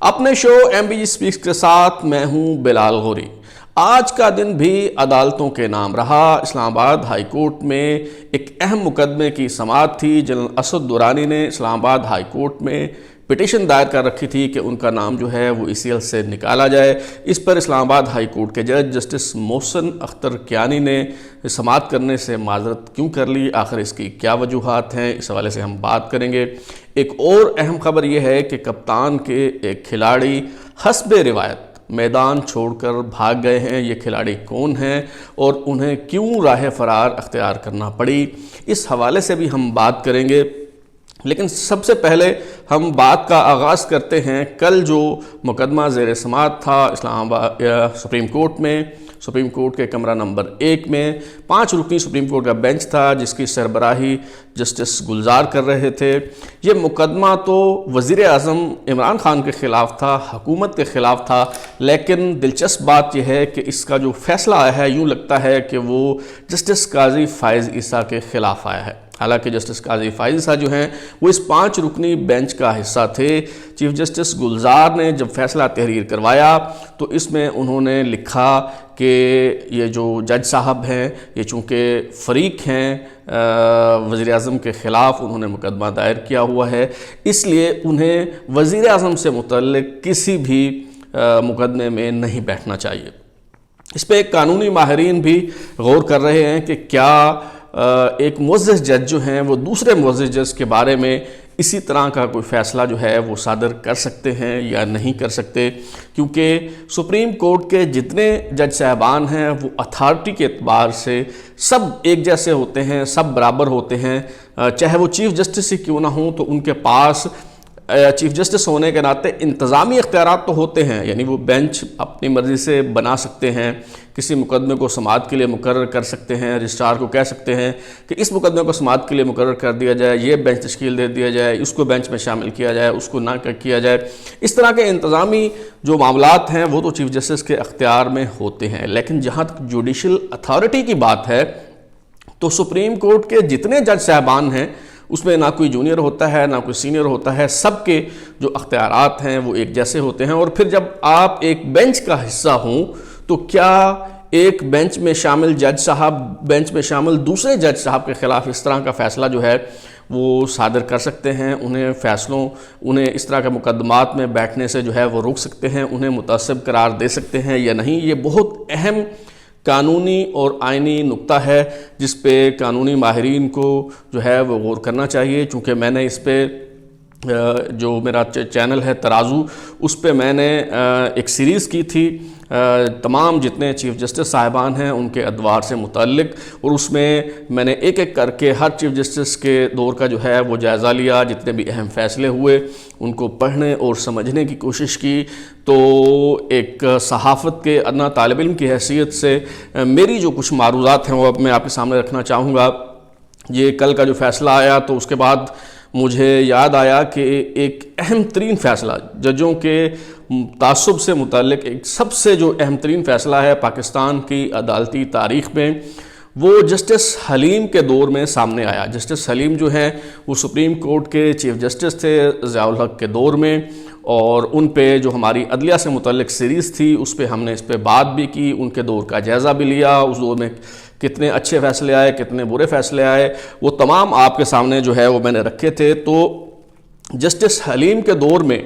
اپنے شو M B G specs کے ساتھ میں ہوں بلال غوری۔ آج کا دن بھی عدالتوں کے نام رہا۔ اسلام آباد ہائی کورٹ میں ایک اہم مقدمے کی سماعت تھی۔ جنرل اسد درانی نے اسلام آباد ہائی کورٹ میں پٹیشن دائر کر رکھی تھی کہ ان کا نام جو ہے وہ ECL سے نکالا جائے۔ اس پر اسلام آباد ہائی کورٹ کے جج جسٹس محسن اختر کیانی نے سماعت کرنے سے معذرت کیوں کر لی، آخر اس کی کیا وجوہات ہیں، اس حوالے سے ہم بات کریں گے۔ ایک اور اہم خبر یہ ہے کہ کپتان کے ایک کھلاڑی حسب روایت میدان چھوڑ کر بھاگ گئے ہیں۔ یہ کھلاڑی کون ہیں اور انہیں کیوں راہ فرار اختیار کرنا پڑی، اس حوالے سے بھی ہم بات کریں گے۔ لیکن سب سے پہلے ہم بات کا آغاز کرتے ہیں کل جو مقدمہ زیر سماعت تھا اسلام آباد سپریم کورٹ کے کمرہ نمبر 1 میں 5 رکنی سپریم کورٹ کا بینچ تھا جس کی سربراہی جسٹس گلزار کر رہے تھے۔ یہ مقدمہ تو وزیر اعظم عمران خان کے خلاف تھا، حکومت کے خلاف تھا، لیکن دلچسپ بات یہ ہے کہ اس کا جو فیصلہ آیا ہے یوں لگتا ہے کہ وہ جسٹس قاضی فائز عیسیٰ کے خلاف آیا ہے۔ حالانکہ جسٹس قاضی فائز عیسیٰ جو ہیں وہ اس 5 رکنی بینچ کا حصہ تھے۔ چیف جسٹس گلزار نے جب فیصلہ تحریر کروایا تو اس میں انہوں نے لکھا کہ یہ جو جج صاحب ہیں یہ چونکہ فریق ہیں وزیر اعظم کے خلاف، انہوں نے مقدمہ دائر کیا ہوا ہے، اس لیے انہیں وزیر اعظم سے متعلق کسی بھی مقدمے میں نہیں بیٹھنا چاہیے۔ اس پہ قانونی ماہرین بھی غور کر رہے ہیں کہ کیا ایک معزز جج جو ہیں وہ دوسرے معزز جج کے بارے میں اسی طرح کا کوئی فیصلہ جو ہے وہ صادر کر سکتے ہیں یا نہیں کر سکتے، کیونکہ سپریم کورٹ کے جتنے جج صاحبان ہیں وہ اتھارٹی کے اعتبار سے سب ایک جیسے ہوتے ہیں، سب برابر ہوتے ہیں، چاہے وہ چیف جسٹس ہی کیوں نہ ہوں تو ان کے پاس چیف جسٹس ہونے کے ناطے انتظامی اختیارات تو ہوتے ہیں، یعنی وہ بینچ اپنی مرضی سے بنا سکتے ہیں، کسی مقدمے کو سماعت کے لیے مقرر کر سکتے ہیں، رجسٹرار کو کہہ سکتے ہیں کہ اس مقدمے کو سماعت کے لیے مقرر کر دیا جائے، یہ بینچ تشکیل دے دیا جائے، اس کو بینچ میں شامل کیا جائے، اس کو نہ کیا جائے۔ اس طرح کے انتظامی جو معاملات ہیں وہ تو چیف جسٹس کے اختیار میں ہوتے ہیں، لیکن جہاں تک جوڈیشل اتھارٹی کی بات ہے تو سپریم کورٹ کے جتنے جج صاحبان ہیں اس میں نہ کوئی جونیئر ہوتا ہے نہ کوئی سینئر ہوتا ہے، سب کے جو اختیارات ہیں وہ ایک جیسے ہوتے ہیں۔ اور پھر جب آپ ایک بینچ کا حصہ ہوں تو کیا ایک بینچ میں شامل جج صاحب بینچ میں شامل دوسرے جج صاحب کے خلاف اس طرح کا فیصلہ جو ہے وہ صادر کر سکتے ہیں، انہیں اس طرح کے مقدمات میں بیٹھنے سے جو ہے وہ روک سکتے ہیں، انہیں متعصب قرار دے سکتے ہیں یا نہیں؟ یہ بہت اہم قانونی اور آئینی نقطہ ہے جس پہ قانونی ماہرین کو جو ہے وہ غور کرنا چاہیے۔ چونکہ میں نے اس پہ جو میرا چینل ہے ترازو، اس پہ میں نے ایک سیریز کی تھی تمام جتنے چیف جسٹس صاحبان ہیں ان کے ادوار سے متعلق، اور اس میں نے ایک ایک کر کے ہر چیف جسٹس کے دور کا جو ہے وہ جائزہ لیا، جتنے بھی اہم فیصلے ہوئے ان کو پڑھنے اور سمجھنے کی کوشش کی۔ تو ایک صحافت کے ادنا طالب علم کی حیثیت سے میری جو کچھ معروضات ہیں وہ اب میں آپ کے سامنے رکھنا چاہوں گا۔ یہ کل کا جو فیصلہ آیا تو اس کے بعد مجھے یاد آیا کہ ایک اہم ترین فیصلہ ججوں کے تعصب سے متعلق ایک سب سے جو اہم ترین فیصلہ ہے پاکستان کی عدالتی تاریخ میں، وہ جسٹس حلیم کے دور میں سامنے آیا۔ جسٹس حلیم جو ہیں وہ سپریم کورٹ کے چیف جسٹس تھے ضیاء الحق کے دور میں، اور ان پہ جو ہماری عدلیہ سے متعلق سیریز تھی اس پہ ہم نے اس پہ بات بھی کی، ان کے دور کا جائزہ بھی لیا، اس دور میں کتنے اچھے فیصلے آئے کتنے برے فیصلے آئے، وہ تمام آپ کے سامنے جو ہے وہ میں نے رکھے تھے۔ تو جسٹس حلیم کے دور میں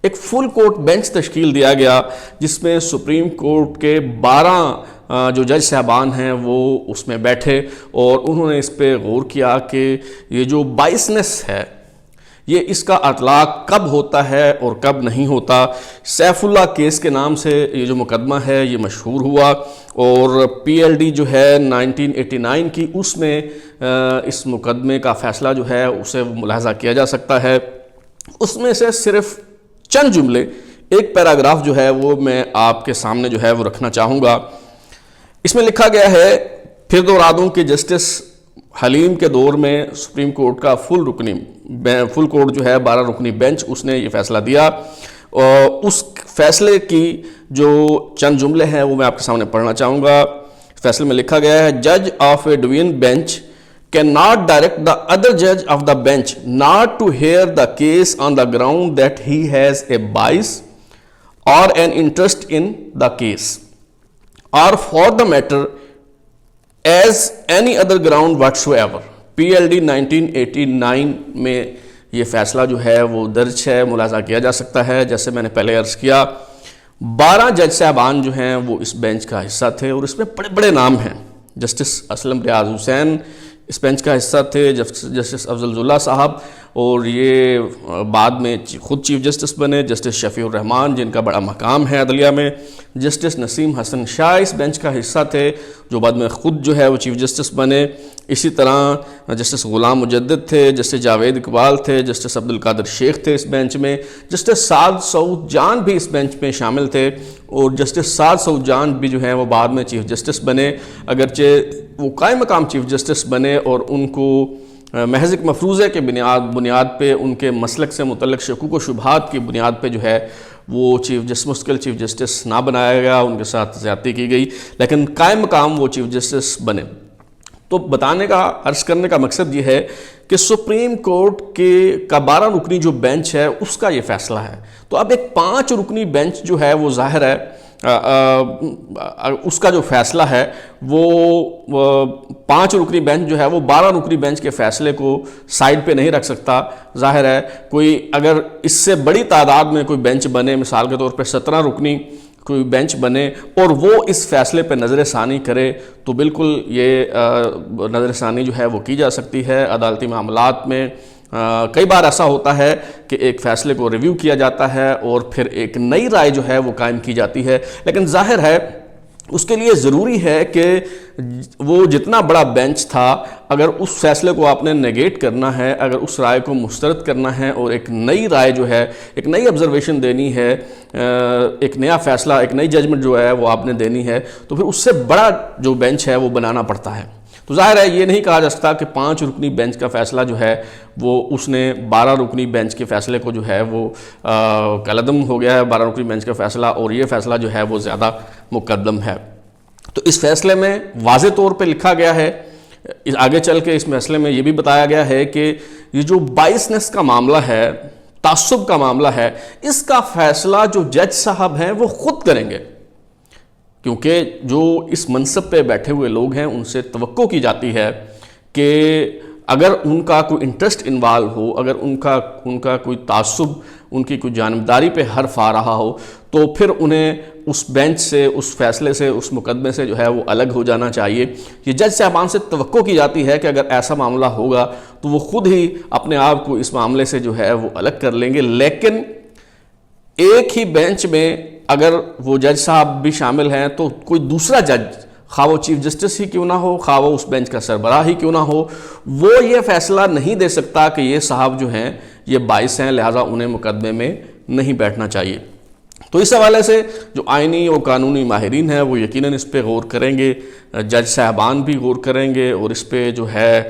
ایک فل کورٹ بینچ تشکیل دیا گیا جس میں سپریم کورٹ کے 12 جو جج صاحبان ہیں وہ اس میں بیٹھے، اور انہوں نے اس پہ غور کیا کہ یہ جو بائسنس ہے یہ اس کا اطلاق کب ہوتا ہے اور کب نہیں ہوتا۔ سیف اللہ کیس کے نام سے یہ جو مقدمہ ہے یہ مشہور ہوا، اور PLD جو ہے 1989 کی اس میں اس مقدمے کا فیصلہ جو ہے اسے ملاحظہ کیا جا سکتا ہے۔ اس میں سے صرف چند جملے، ایک پیراگراف جو ہے وہ میں آپ کے سامنے جو ہے وہ رکھنا چاہوں گا۔ اس میں لکھا گیا ہے، پھر دہرا دوں کہ جسٹس حلیم کے دور میں سپریم کورٹ کا فل کورٹ جو ہے 12 رکنی بینچ اس نے یہ فیصلہ دیا، اور اس فیصلے کی جو چند جملے ہیں وہ میں آپ کے سامنے پڑھنا چاہوں گا۔ فیصلے میں لکھا گیا ہے، جج of a division bench can not direct the other جج of the bench not to hair the case on the ground that he has a بائس اور an interest in the case اور for the matter as any other ground what's ever. PLD 1989 میں یہ فیصلہ جو ہے وہ درج ہے، ملاحظہ کیا جا سکتا ہے. جیسے میں نے پہلے عرض کیا 12 جج صاحبان جو ہیں وہ اس بینچ کا حصہ تھے اور اس میں بڑے بڑے نام ہیں. جسٹس اسلم ریاض حسین اس بینچ کا حصہ تھے، جسٹس افضل اللہ صاحب اور یہ بعد میں خود چیف جسٹس بنے، جسٹس شفیع الرحمان جن کا بڑا مقام ہے عدلیہ میں، جسٹس نسیم حسن شاہ اس بینچ کا حصہ تھے جو بعد میں خود جو ہے وہ چیف جسٹس بنے. اسی طرح جسٹس غلام مجدد تھے، جسٹس جاوید اقبال تھے، جسٹس عبد القادر شیخ تھے اس بینچ میں، جسٹس سعد سعود جان بھی اس بینچ میں شامل تھے اور جسٹس سعد سعود جان بھی جو ہیں وہ بعد میں چیف جسٹس بنے. اگرچہ وہ قائم مقام چیف جسٹس بنے اور ان کو محض ایک مفروضے کے بنیاد پہ ان کے مسلک سے متعلق شکوک و شبہات کی بنیاد پہ جو ہے وہ مستقل چیف جسٹس نہ بنایا گیا، ان کے ساتھ زیادتی کی گئی، لیکن قائم مقام وہ چیف جسٹس بنے. تو بتانے کا عرض کرنے کا مقصد یہ ہے کہ سپریم کورٹ کا 12 رکنی جو بینچ ہے اس کا یہ فیصلہ ہے. تو اب ایک 5 رکنی بینچ جو ہے وہ ظاہر ہے اس کا جو فیصلہ ہے وہ 5 رکنی بینچ جو ہے وہ 12 رکنی بینچ کے فیصلے کو سائیڈ پہ نہیں رکھ سکتا. ظاہر ہے کوئی اگر اس سے بڑی تعداد میں کوئی بینچ بنے، مثال کے طور پہ 17 رکنی کوئی بینچ بنے اور وہ اس فیصلے پہ نظر ثانی کرے تو بالکل یہ نظر ثانی جو ہے وہ کی جا سکتی ہے. عدالتی معاملات میں کئی بار ایسا ہوتا ہے کہ ایک فیصلے کو ریویو کیا جاتا ہے اور پھر ایک نئی رائے جو ہے وہ قائم کی جاتی ہے، لیکن ظاہر ہے اس کے لیے ضروری ہے کہ وہ جتنا بڑا بینچ تھا اگر اس فیصلے کو آپ نے نیگیٹ کرنا ہے، اگر اس رائے کو مسترد کرنا ہے اور ایک نئی رائے جو ہے، ایک نئی آبزرویشن دینی ہے، ایک نیا فیصلہ، ایک نئی ججمنٹ جو ہے وہ آپ نے دینی ہے، تو پھر اس سے بڑا جو بینچ ہے وہ بنانا پڑتا ہے. تو ظاہر ہے یہ نہیں کہا جا سکتا کہ 5 رکنی بینچ کا فیصلہ جو ہے وہ اس نے 12 رکنی بینچ کے فیصلے کو جو ہے وہ کالعدم ہو گیا ہے 12 رکنی بینچ کا فیصلہ، اور یہ فیصلہ جو ہے وہ زیادہ مقدم ہے. تو اس فیصلے میں واضح طور پہ لکھا گیا ہے، آگے چل کے اس فیصلے میں یہ بھی بتایا گیا ہے کہ یہ جو بائسنس کا معاملہ ہے، تعصب کا معاملہ ہے، اس کا فیصلہ جو جج صاحب ہیں وہ خود کریں گے، کیونکہ جو اس منصب پہ بیٹھے ہوئے لوگ ہیں ان سے توقع کی جاتی ہے کہ اگر ان کا کوئی انٹرسٹ انوالو ہو، اگر ان کا کوئی تعصب، ان کی کوئی جانبداری پہ حرف آ رہا ہو تو پھر انہیں اس بینچ سے، اس فیصلے سے، اس مقدمے سے جو ہے وہ الگ ہو جانا چاہیے. یہ جج صاحبان سے توقع کی جاتی ہے کہ اگر ایسا معاملہ ہوگا تو وہ خود ہی اپنے آپ کو اس معاملے سے جو ہے وہ الگ کر لیں گے. لیکن ایک ہی بینچ میں اگر وہ جج صاحب بھی شامل ہیں تو کوئی دوسرا جج، خواہ وہ چیف جسٹس ہی کیوں نہ ہو، خواہ وہ اس بینچ کا سربراہ ہی کیوں نہ ہو، وہ یہ فیصلہ نہیں دے سکتا کہ یہ صاحب جو ہیں یہ باعث ہیں، لہٰذا انہیں مقدمے میں نہیں بیٹھنا چاہیے. تو اس حوالے سے جو آئینی اور قانونی ماہرین ہیں وہ یقیناً اس پہ غور کریں گے، جج صاحبان بھی غور کریں گے اور اس پہ جو ہے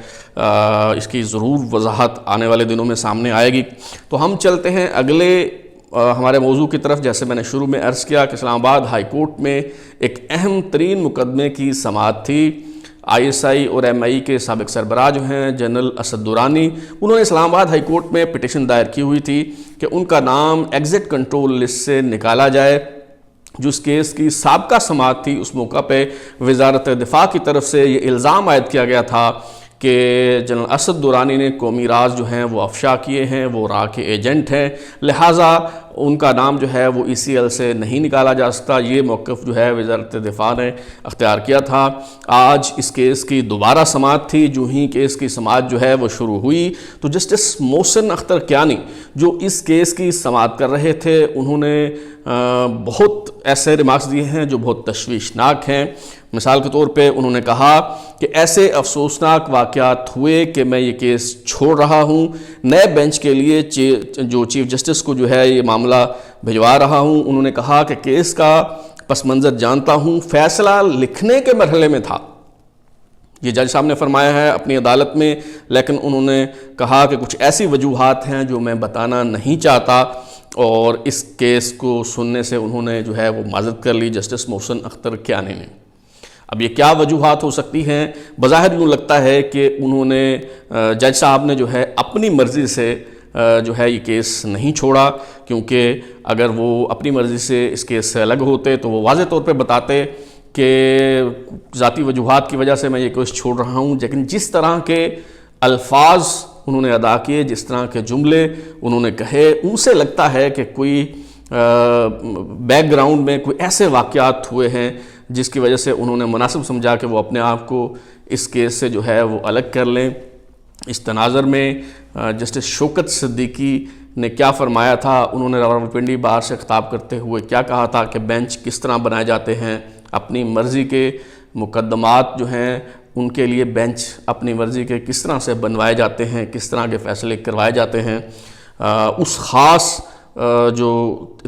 اس کی ضرور وضاحت آنے والے دنوں میں سامنے آئے گی. تو ہم چلتے ہیں اگلے ہمارے موضوع کی طرف. جیسے میں نے شروع میں عرض کیا کہ اسلام آباد ہائی کورٹ میں ایک اہم ترین مقدمے کی سماعت تھی. ISI اور MI کے سابق سربراہ جو ہیں جنرل اسد درانی، انہوں نے اسلام آباد ہائی کورٹ میں پٹیشن دائر کی ہوئی تھی کہ ان کا نام ایگزٹ کنٹرول لسٹ سے نکالا جائے. جو اس کیس کی سابقہ سماعت تھی اس موقع پہ وزارت دفاع کی طرف سے یہ الزام عائد کیا گیا تھا کہ جنرل اسد درانی نے قومی راز جو ہیں وہ افشا کیے ہیں، وہ را کے ایجنٹ ہیں، لہٰذا ان کا نام جو ہے وہ ECL سے نہیں نکالا جا سکتا. یہ موقف جو ہے وزارت دفاع نے اختیار کیا تھا. آج اس کیس کی دوبارہ سماعت تھی. جو ہی کیس کی سماعت جو ہے وہ شروع ہوئی تو جسٹس محسن اختر کیانی جو اس کیس کی سماعت کر رہے تھے انہوں نے بہت ایسے ریمارکس دیے ہیں جو بہت تشویشناک ہیں. مثال کے طور پہ انہوں نے کہا کہ ایسے افسوسناک واقعات ہوئے کہ میں یہ کیس چھوڑ رہا ہوں، نئے بینچ کے لیے جو چیف جسٹس کو جو ہے یہ معاملہ بھجوا رہا ہوں. انہوں نے کہا کہ کیس کا پس منظر جانتا ہوں، فیصلہ لکھنے کے مرحلے میں تھا، یہ جج صاحب نے فرمایا ہے اپنی عدالت میں، لیکن انہوں نے کہا کہ کچھ ایسی وجوہات ہیں جو میں بتانا نہیں چاہتا، اور اس کیس کو سننے سے انہوں نے جو ہے وہ معذرت کر لی جسٹس محسن اختر کیانی نے. اب یہ کیا وجوہات ہو سکتی ہیں؟ بظاہر یوں لگتا ہے کہ انہوں نے جج صاحب نے جو ہے اپنی مرضی سے جو ہے یہ کیس نہیں چھوڑا، کیونکہ اگر وہ اپنی مرضی سے اس کیس سے الگ ہوتے تو وہ واضح طور پہ بتاتے کہ ذاتی وجوہات کی وجہ سے میں یہ کیس چھوڑ رہا ہوں، لیکن جس طرح کے الفاظ انہوں نے ادا کیے، جس طرح کے جملے انہوں نے کہے، ان سے لگتا ہے کہ کوئی بیک گراؤنڈ میں کوئی ایسے واقعات ہوئے ہیں جس کی وجہ سے انہوں نے مناسب سمجھا کہ وہ اپنے آپ کو اس کیس سے جو ہے وہ الگ کر لیں۔ اس تناظر میں جسٹس شوکت صدیقی نے کیا فرمایا تھا، انہوں نے راولپنڈی بار سے خطاب کرتے ہوئے کیا کہا تھا کہ بینچ کس طرح بنائے جاتے ہیں، اپنی مرضی کے مقدمات جو ہیں ان کے لیے بینچ اپنی مرضی کے کس طرح سے بنوائے جاتے ہیں، کس طرح کے فیصلے کروائے جاتے ہیں۔ اس خاص جو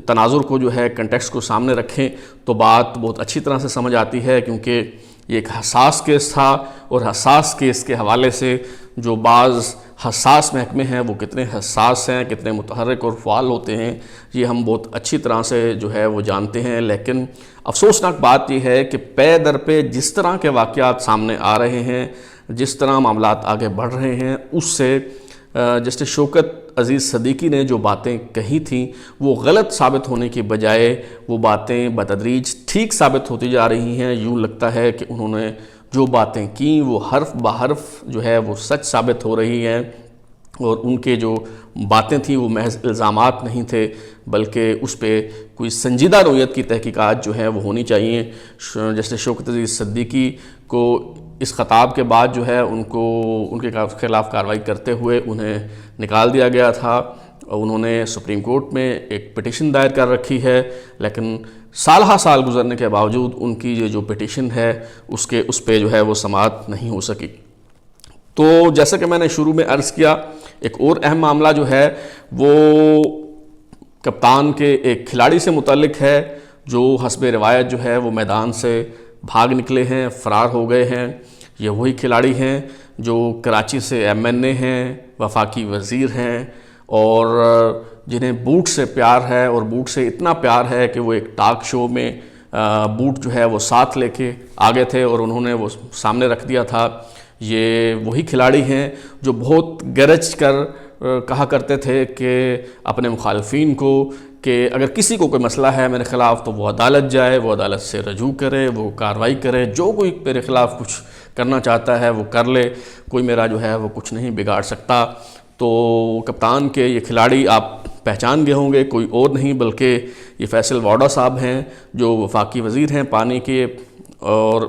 تناظر کو جو ہے کنٹیکسٹ کو سامنے رکھیں تو بات بہت اچھی طرح سے سمجھ آتی ہے، کیونکہ یہ ایک حساس کیس تھا، اور حساس کیس کے حوالے سے جو بعض حساس محکمے ہیں وہ کتنے حساس ہیں، کتنے متحرک اور فعال ہوتے ہیں، یہ ہم بہت اچھی طرح سے جو ہے وہ جانتے ہیں۔ لیکن افسوسناک بات یہ ہے کہ پے در پہ جس طرح کے واقعات سامنے آ رہے ہیں، جس طرح معاملات آگے بڑھ رہے ہیں، اس سے جسٹس شوکت عزیز صدیقی نے جو باتیں کہی تھیں وہ غلط ثابت ہونے کی بجائے وہ باتیں بتدریج ٹھیک ثابت ہوتی جا رہی ہیں۔ یوں لگتا ہے کہ انہوں نے جو باتیں کیں وہ حرف بحرف جو ہے وہ سچ ثابت ہو رہی ہیں، اور ان کے جو باتیں تھیں وہ محض الزامات نہیں تھے، بلکہ اس پہ کوئی سنجیدہ نوعیت کی تحقیقات جو ہیں وہ ہونی چاہیے۔ جسٹس شوکت عزیز صدیقی کو اس خطاب کے بعد جو ہے ان کے خلاف کارروائی کرتے ہوئے انہیں نکال دیا گیا تھا۔ انہوں نے سپریم کورٹ میں ایک پٹیشن دائر کر رکھی ہے، لیکن سالہ سال گزرنے کے باوجود ان کی یہ جو پٹیشن ہے اس پہ جو ہے وہ سماعت نہیں ہو سکی۔ تو جیسا کہ میں نے شروع میں عرض کیا، ایک اور اہم معاملہ جو ہے وہ کپتان کے ایک کھلاڑی سے متعلق ہے، جو حسب روایت جو ہے وہ میدان سے بھاگ نکلے ہیں، فرار ہو گئے ہیں۔ یہ وہی کھلاڑی ہیں جو کراچی سے MNA ہیں، وفاقی وزیر ہیں، اور جنہیں بوٹ سے پیار ہے، اور بوٹ سے اتنا پیار ہے کہ وہ ایک ٹاک شو میں بوٹ جو ہے وہ ساتھ لے کے آگے تھے اور انہوں نے وہ سامنے رکھ دیا تھا۔ یہ وہی کھلاڑی ہیں جو بہت گرج کر کہا کرتے تھے کہ اپنے مخالفین کو کہ اگر کسی کو کوئی مسئلہ ہے میرے خلاف تو وہ عدالت جائے، وہ عدالت سے رجوع کرے، وہ کارروائی کرے، جو کوئی میرے خلاف کچھ کرنا چاہتا ہے وہ کر لے، کوئی میرا جو ہے وہ کچھ نہیں بگاڑ سکتا۔ تو کپتان کے یہ کھلاڑی آپ پہچان گئے ہوں گے، کوئی اور نہیں بلکہ یہ فیصل واڈا صاحب ہیں، جو وفاقی وزیر ہیں پانی کے، اور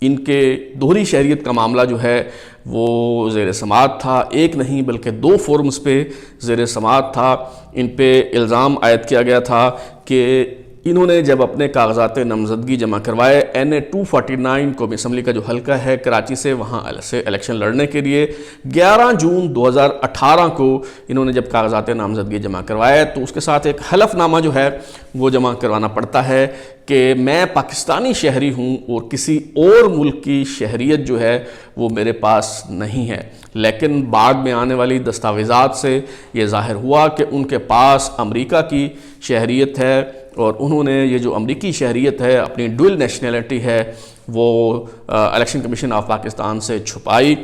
ان کے دوہری شہریت کا معاملہ جو ہے وہ زیر سماعت تھا۔ ایک نہیں بلکہ 2 فورمز پہ زیر سماعت تھا۔ ان پہ الزام عائد کیا گیا تھا کہ انہوں نے جب اپنے کاغذات نامزدگی جمع کروائے NA 249 قومی اسمبلی کا جو حلقہ ہے کراچی سے، وہاں سے الیکشن لڑنے کے لیے 11 جون 2018 کو انہوں نے جب کاغذات نامزدگی جمع کروائے تو اس کے ساتھ ایک حلف نامہ جو ہے وہ جمع کروانا پڑتا ہے کہ میں پاکستانی شہری ہوں اور کسی اور ملک کی شہریت جو ہے وہ میرے پاس نہیں ہے۔ لیکن بعد میں آنے والی دستاویزات سے یہ ظاہر ہوا کہ ان کے پاس امریکہ کی شہریت ہے، اور انہوں نے یہ جو امریکی شہریت ہے، اپنی ڈوئل نیشنلٹی ہے، وہ الیکشن کمیشن آف پاکستان سے چھپائی۔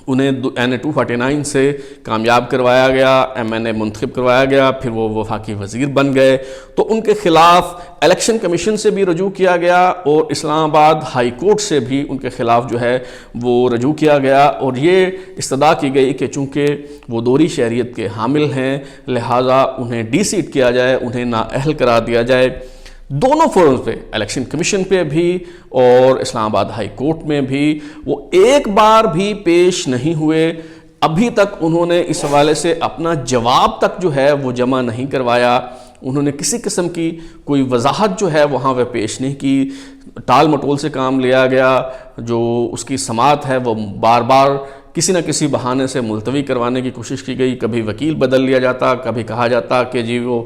انہیں NA 249 سے کامیاب کروایا گیا، MNA منتخب کروایا گیا، پھر وہ وفاقی وزیر بن گئے۔ تو ان کے خلاف الیکشن کمیشن سے بھی رجوع کیا گیا، اور اسلام آباد ہائی کورٹ سے بھی ان کے خلاف جو ہے وہ رجوع کیا گیا، اور یہ استدعا کی گئی کہ چونکہ وہ دوہری شہریت کے حامل ہیں لہٰذا انہیں ڈی سیٹ کیا جائے، انہیں نااہل قرار دیا جائے۔ دونوں فورمز پہ، الیکشن کمیشن پہ بھی اور اسلام آباد ہائی کورٹ میں بھی، وہ ایک بار بھی پیش نہیں ہوئے۔ ابھی تک انہوں نے اس حوالے سے اپنا جواب تک جو ہے وہ جمع نہیں کروایا، انہوں نے کسی قسم کی کوئی وضاحت جو ہے وہاں پہ پیش نہیں کی۔ ٹال مٹول سے کام لیا گیا، جو اس کی سماعت ہے وہ بار بار کسی نہ کسی بہانے سے ملتوی کروانے کی کوشش کی گئی۔ کبھی وکیل بدل لیا جاتا، کبھی کہا جاتا کہ جی وہ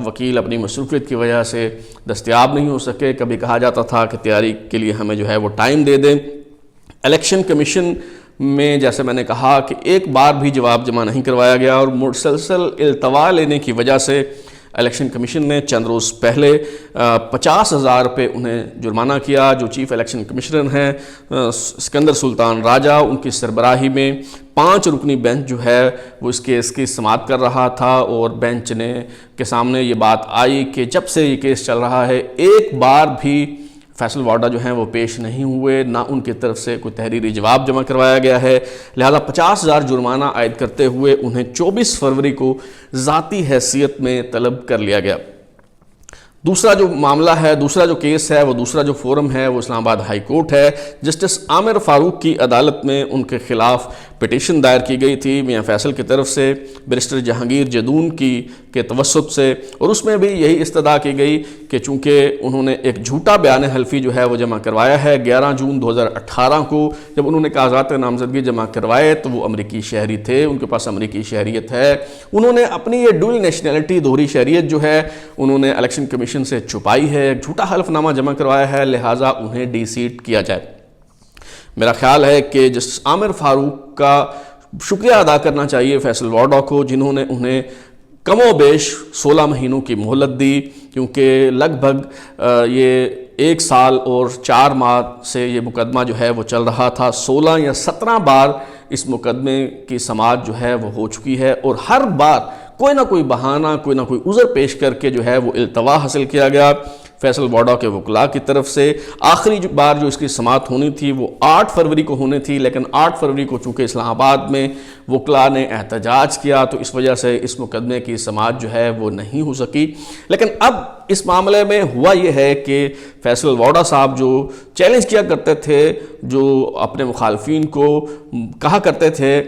وکیل اپنی مصروفیت کی وجہ سے دستیاب نہیں ہو سکے، کبھی کہا جاتا تھا کہ تیاری کے لیے ہمیں جو ہے وہ ٹائم دے دیں۔ الیکشن کمیشن میں جیسے میں نے کہا کہ ایک بار بھی جواب جمع نہیں کروایا گیا، اور مسلسل التوا لینے کی وجہ سے الیکشن کمیشن نے چند روز پہلے 50,000 روپے انہیں جرمانہ کیا. جو چیف الیکشن کمشنر ہیں سکندر سلطان راجہ، ان کی سربراہی میں 5 رکنی بینچ جو ہے وہ اس کیس کی سماعت کر رہا تھا، اور بینچ نے کے سامنے یہ بات آئی کہ جب سے یہ کیس چل رہا ہے ایک بار بھی فیصل وارڈا جو ہیں وہ پیش نہیں ہوئے، نہ ان کی طرف سے کوئی تحریری جواب جمع کروایا گیا ہے. لہذا 50,000 جرمانہ عائد کرتے ہوئے انہیں 24 فروری کو ذاتی حیثیت میں طلب کر لیا گیا. دوسرا جو معاملہ ہے، دوسرا جو کیس ہے، وہ دوسرا جو فورم ہے وہ اسلام آباد ہائی کورٹ ہے. جسٹس عامر فاروق کی عدالت میں ان کے خلاف پٹیشن دائر کی گئی تھی میاں فیصل کی طرف سے بیرسٹر جہانگیر جدون کے توسط سے، اور اس میں بھی یہی استدعا کی گئی کہ چونکہ انہوں نے ایک جھوٹا بیان حلفی جو ہے وہ جمع کروایا ہے 11 جون 2018 کو جب انہوں نے کاغذات نامزدگی جمع کروائے تو وہ امریکی شہری تھے، ان کے پاس امریکی شہریت ہے. انہوں نے اپنی یہ ڈوئل نیشنلٹی، دوہری شہریت جو ہے انہوں نے الیکشن کمیشن سے چھپائی ہے، ایک جھوٹا حلف نامہ جمع کروایا ہے، لہٰذا انہیں ڈی سیٹ کیا جائے. میرا خیال ہے کہ جسٹس عامر فاروق کا شکریہ ادا کرنا چاہیے فیصل وارڈا کو، جنہوں نے انہیں کم و بیش 16 مہینوں کی مہلت دی، کیونکہ لگ بھگ یہ 1 سال اور 4 ماہ سے یہ مقدمہ جو ہے وہ چل رہا تھا. 16 یا 17 بار اس مقدمے کی سماعت جو ہے وہ ہو چکی ہے، اور ہر بار کوئی نہ کوئی بہانہ، کوئی نہ کوئی عذر پیش کر کے جو ہے وہ التوا حاصل کیا گیا فیصل وارڈا کے وکلاء کی طرف سے. آخری بار جو اس کی سماعت ہونی تھی وہ 8 فروری کو ہونی تھی، لیکن 8 فروری کو چونکہ اسلام آباد میں وکلاء نے احتجاج کیا تو اس وجہ سے اس مقدمے کی سماعت جو ہے وہ نہیں ہو سکی. لیکن اب اس معاملے میں ہوا یہ ہے کہ فیصل وارڈا صاحب جو چیلنج کیا کرتے تھے، جو اپنے مخالفین کو کہا کرتے تھے،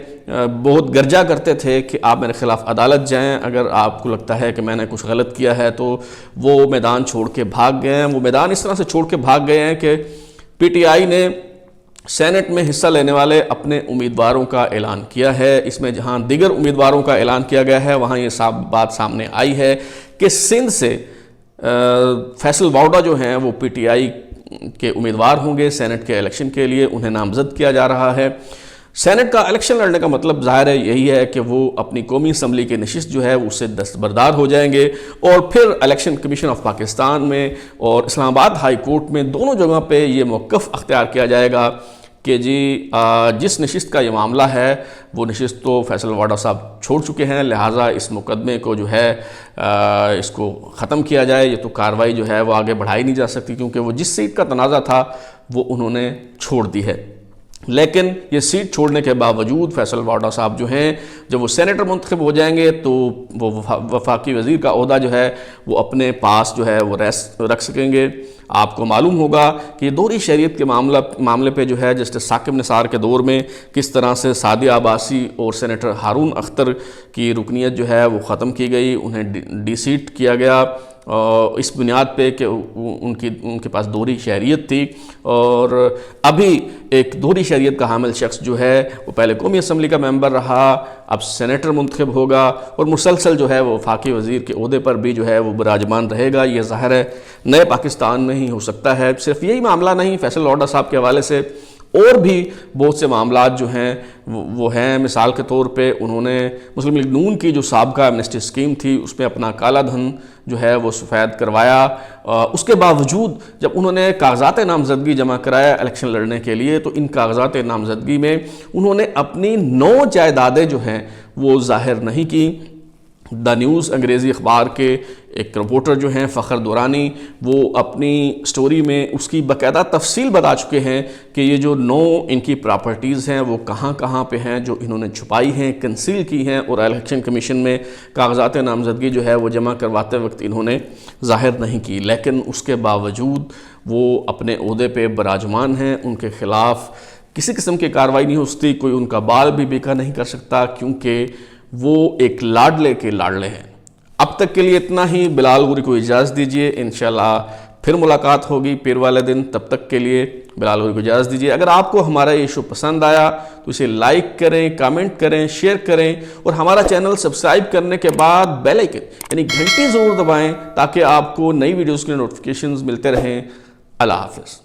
بہت گرجا کرتے تھے کہ آپ میرے خلاف عدالت جائیں اگر آپ کو لگتا ہے کہ میں نے کچھ غلط کیا ہے، تو وہ میدان چھوڑ کے بھاگ گئے ہیں. وہ میدان اس طرح سے چھوڑ کے بھاگ گئے ہیں کہ پی ٹی آئی نے سینٹ میں حصہ لینے والے اپنے امیدواروں کا اعلان کیا ہے. اس میں جہاں دیگر امیدواروں کا اعلان کیا گیا ہے وہاں یہ بات سامنے آئی ہے کہ سندھ سے فیصل وارڈا جو ہیں وہ پی ٹی آئی کے امیدوار ہوں گے سینٹ کے الیکشن کے لیے، انہیں نامزد کیا جا رہا ہے. سینٹ کا الیکشن لڑنے کا مطلب ظاہر ہے یہی ہے کہ وہ اپنی قومی اسمبلی کی نشست جو ہے اس سے دستبردار ہو جائیں گے، اور پھر الیکشن کمیشن آف پاکستان میں اور اسلام آباد ہائی کورٹ میں دونوں جگہ پہ یہ موقف اختیار کیا جائے گا کہ جی جس نشست کا یہ معاملہ ہے وہ نشست تو فیصل وارڈا صاحب چھوڑ چکے ہیں، لہٰذا اس مقدمے کو جو ہے اس کو ختم کیا جائے. یہ تو کارروائی جو ہے وہ آگے بڑھائی نہیں جا سکتی کیونکہ وہ جس سیٹ کا تنازع تھا وہ انہوں نے چھوڑ دی ہے. لیکن یہ سیٹ چھوڑنے کے باوجود فیصل وارڈا صاحب جو ہیں جب وہ سینیٹر منتخب ہو جائیں گے تو وہ وفاقی وزیر کا عہدہ جو ہے وہ اپنے پاس جو ہے وہ رکھ سکیں گے. آپ کو معلوم ہوگا کہ یہ دوہری شہریت کے معاملے پہ جو ہے جسٹس ثاقب نثار کے دور میں کس طرح سے سعدیہ عباسی اور سینیٹر ہارون اختر کی رکنیت جو ہے وہ ختم کی گئی، انہیں ڈی سیٹ کیا گیا اس بنیاد پہ کہ ان کے پاس دوہری شہریت تھی. اور ابھی ایک دوہری شہریت کا حامل شخص جو ہے وہ پہلے قومی اسمبلی کا ممبر رہا، اب سینیٹر منتخب ہوگا اور مسلسل جو ہے وہ وفاقی وزیر کے عہدے پر بھی جو ہے وہ براجمان رہے گا. یہ ظاہر ہے نئے پاکستان میں ہی ہو سکتا ہے. صرف یہی معاملہ نہیں، فیصل وارڈا صاحب کے حوالے سے اور بھی بہت سے معاملات جو ہیں وہ ہیں. مثال کے طور پہ انہوں نے مسلم لیگ نون کی جو سابقہ ایمنسٹی اسکیم تھی اس میں اپنا کالا دھن جو ہے وہ سفید کروایا. اس کے باوجود جب انہوں نے کاغذات نامزدگی جمع کرایا الیکشن لڑنے کے لیے تو ان کاغذات نامزدگی میں انہوں نے اپنی 9 جائیدادیں جو ہیں وہ ظاہر نہیں کی. دا نیوز انگریزی اخبار کے ایک رپورٹر جو ہیں فخر دورانی، وہ اپنی سٹوری میں اس کی باقاعدہ تفصیل بتا چکے ہیں کہ یہ جو 9 ان کی پراپرٹیز ہیں وہ کہاں کہاں پہ ہیں جو انہوں نے چھپائی ہیں، کنسیل کی ہیں، اور الیکشن کمیشن میں کاغذات نامزدگی جو ہے وہ جمع کرواتے وقت انہوں نے ظاہر نہیں کی. لیکن اس کے باوجود وہ اپنے عہدے پہ براجمان ہیں، ان کے خلاف کسی قسم کی کارروائی نہیں ہو سکتی، کوئی ان کا بال بھی بیکا نہیں کر سکتا کیونکہ وہ ایک لاڈلے کے لاڈلے ہیں. اب تک کے لیے اتنا ہی. بلال غوری کو اجازت دیجیے، انشاءاللہ پھر ملاقات ہوگی پیر والے دن. تب تک کے لیے بلال غوری کو اجازت دیجیے. اگر آپ کو ہمارا یہ شو پسند آیا تو اسے لائک کریں، کامنٹ کریں، شیئر کریں، اور ہمارا چینل سبسکرائب کرنے کے بعد بیل آئیکن یعنی گھنٹی ضرور دبائیں تاکہ آپ کو نئی ویڈیوز کے نوٹیفیکیشنز ملتے رہیں. اللہ حافظ.